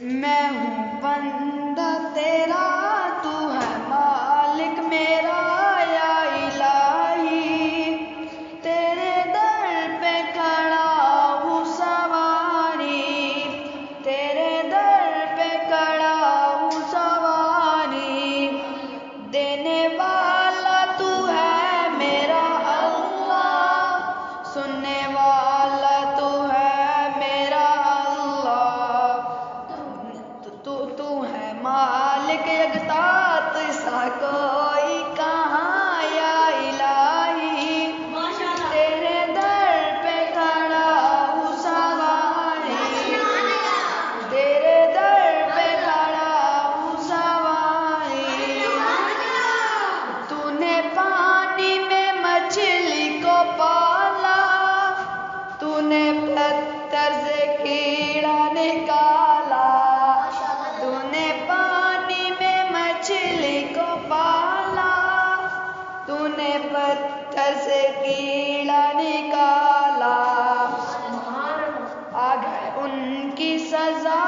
میں ہوں بندہ تیرا، تو ہے مالک میرا یا الہی، تیرے در پہ کھڑا ہوں سواری، تیرے در پہ کھڑا ہوں سواری، دینے والا تو ہے میرا اللہ، سننے والا تو ہے میرا اللہ، تو ہے مالک یکتا، تیسا کوئی کہاں یا الہی، تیرے در پہ کھڑا ہوں سواری، تیرے در پہ کھڑا ہوں سواری، تو نے پانی میں مچھلی کو پالا، تو نے پتھر سے کیڑا نکالا، تو نے پانی میں مچھلی کو پالا، تو نے پتھر سے کیڑا نکالا، آ گئے ان کی سزا